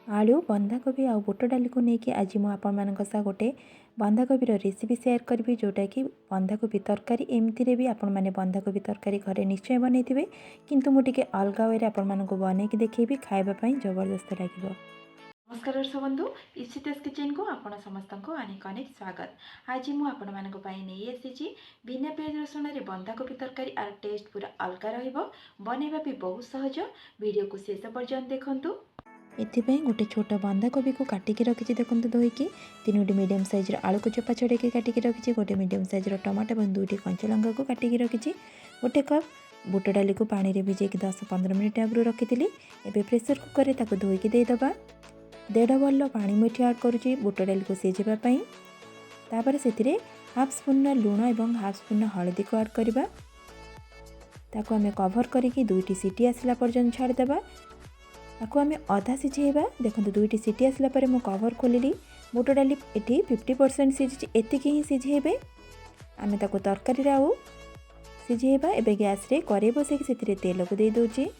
आलू बंधाकोबी आ बुट डाली को लेकिन आज मुझे गोटे बंधाकोबी रेसिपी शेयर करी जोटा कि बंधाकोबी तरकारी एमती भी आपण मैंने बंधाकोबी तरकारी घरे निश्चय बनई थे किंतु मुझे अलग वे आपण को बनईकी देखी खावाई जबरदस्त लगे। नमस्कार दर्शक बंधु इप्सिता स्किचेन को आपण समस्त को अनेक अनेक स्वागत। आज मुझे नहीं आसी बिना प्याज रसुण में बंधाकोबी तरकारी आर टेस्ट पूरा अलग रहिबो। बनैबा भी बहुत सहज। वीडियो को शेष पर्यंत देखंतु। एथिपाई गोटे छोट बंधाकोबी को काटिकी रखी देखो धोईकी 3टी मीडियम साइज्र आलू को चोपा छड़ेकी काटिकी रखी गोटे मीडियम साइज्र टमाटो और 2टी कंचा लंका को काटिकी रखी गोटे कप बुट डाली को पानी रे भिजेकी 10-15 मिनिट आगु रखी एबे प्रेसर कुकर रे ताको धोईकी देदेबा 1.5 बल्ल पानी मुठी ऐड करुची बुट डाली को सिझेबा पई। तापर सेतिरे हाफ स्पून लूण और हाफ स्पून हळदी को ऐड करबा। ताको हमें कवर करिकी 2टी सीटी आसला पर्यंत छाड़देबा। ताको आमे अधा सिझेबा। देखो 2टी सीटी आसला परे मु कवर खोलिली। बुट डाली एठी 50% सिझी एतिकी ही सिझेबे। आमे ताको तरकारी रे आउ सिझेबा। एबे गैस रे कड़ाई बसेकी सेतिरे तेल को दे दोची।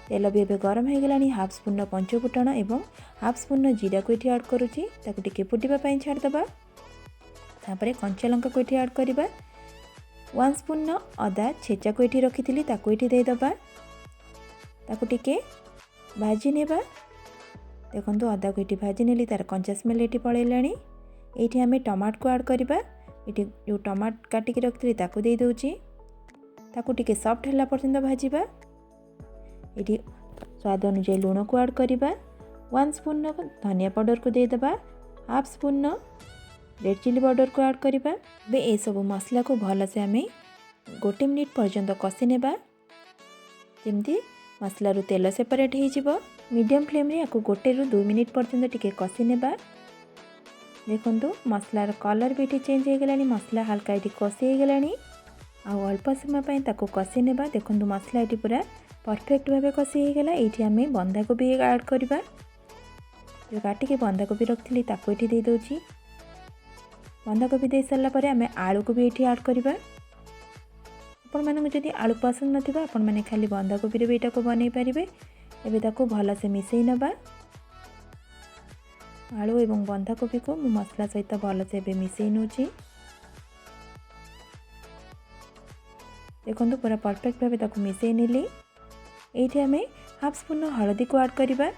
तेल भी एबे गरम हो गलानी। हाफ स्पून पंचफुटण एवं हाफ स्पून जीरा को एठी ऐड करुची। ताको टिके फुटिबा पई छाड़देबा। तापरे कंचा लंका को एठी ऐड करबा। 1 स्पून अदा छेचा को एठी रखिथिली ताको एठी दे दबा। ताको टिके भाजी नेबा। देखंतु अदा को एठी भाजी नेली तार कंचा स्मेल एठी पळेलाणी। एठी हमें टमाटो को ऐड करबा। एठी जो टमाटो काटिकी रखिथिली ताको दे दोची। ताको टिके सॉफ्ट होला पर्यंत भाजीबा। एठी स्वाद अनुसार लूण को ऐड करबा। 1 स्पून धनिया पाउडर को दे दबा। Half spoon red chilli powder को ऐड करबा। बे ए सब मसला को भल से हमें 1 मिनिट पर्यंत कषि नेबा जेमती मसला रू तेल सेपरेट हो। मीडियम फ्लेम रे याको 1 ରୁ 2 मिनिट पर्यंत टिके कषि नेबा। देखंतु मसलार कलर भी ये चेंज हो गलानी। मसला हल्का ये कषि हो गलानी। आ अल्प समय पई ताको कषि नेबा। देखंतु मसला ये पूरा परफेक्ट भावे कषि हो गला। एठी हमें बंधाकोबी ऐड करबा। जो काटिके बंधाकोबी रखथिली ताको एठी दे दोची। बंधाकोबी दे सरला परे हमें आलू को भी एठी ऐड करबा। आपण मानक जदि आलू पसंद नथिबा आपण माने खाली बंधाकोबी रे बेटा को बनै परिबे। एबे ताको भल से मिसई नबा। आलू एवं बंधाकोबी को मु मसला सहित भल से एबे मिसई नउची। देखंतु पूरा परफेक्ट भावे ताको मिसई नेली। एठी हमें हाफ स्पून हळदी को ऐड करबा।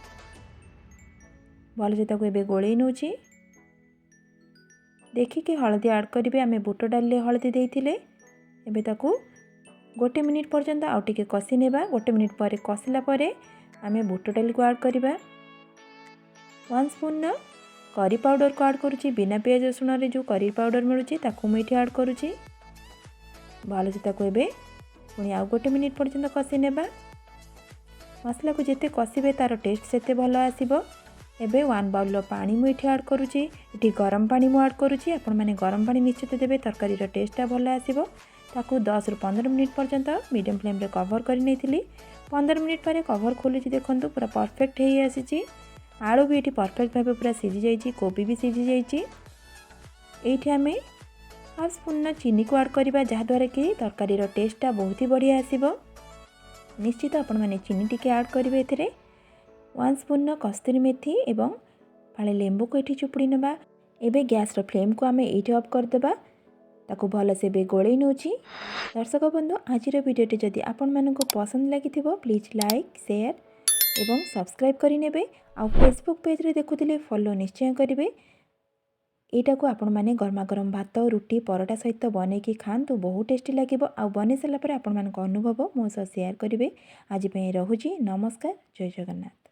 भल से ताको एबे गोळेई नउची। देखिके हळदी ऐड करिवे। आमे बुट डाली हळदी देइथिले। एबे ताको 1 मिनिट पर्यंत आउ टिके कषि नेबा। 1 मिनिट पर कषिला परे आमे बुट डाली को ऐड करबा। 1 स्पून करी पाउडर को ऐड करुची। बिना प्याज रसुण रे जो करी पाउडर मिलुची ताको मु एठी ऐड करुची। भल से ताको एबे पुणी आउ 1 मिनिट पर्यंत कषि नेबा। मसला को जेते कषिबे तार टेस्ट सेते भल आसीबो। एबे 1 बाउल पानी मु एठी ऐड करुची। एठी गरम पानी मु ऐड करुची। आपण माने गरम पानी निश्चित देबे तरकारी रो टेस्टटा भल आसीबो। ताकू 10 ରୁ 15 मिनिट पर्यंत मीडियम फ्लेम रे कवर कर नेथिली। 15 मिनिट पर कवर खोलुची। देखंतु पूरा परफेक्ट हेई आसीची। आलू भी एठी परफेक्ट भाबे पूरा सिझी जाईची। कोबी भी सिझी जाईची। एठी हमें हाफ स्पून चीनी को ऐड करबा जहा द्वारा कि तरकारी रो टेस्टटा बहुत ही बढ़िया आसीबो। निश्चित आपण माने चीनी टिके ऐड करिवे एथिरे। 1 स्पून कस्तूरी मेथी एवं फाळे लेंबू को एठी चुपुड़ी नबा। एबे गैस रो फ्लेम को आमे एठी ऑफ कर देबा। ताको भल से बे गोळेई नउची। दर्शक बंधु आज वीडियोटी जदि आपण मानको पसंद लागिथिबो प्लीज लाइक शेयर एवं सब्सक्राइब करि नेबे। आ फेसबुक पेज रे देखुथिले फॉलो निश्चय करिवे। एटा को आपण माने गरमा गरम भात रुटी परोटा सहित बनैकी खांतु बहुत टेस्टी लागिबो। आ बनै सला परे आपण मानको अनुभव मो सह शेयर करिवे। आज पई रहुची। नमस्कार। जय जगन्नाथ।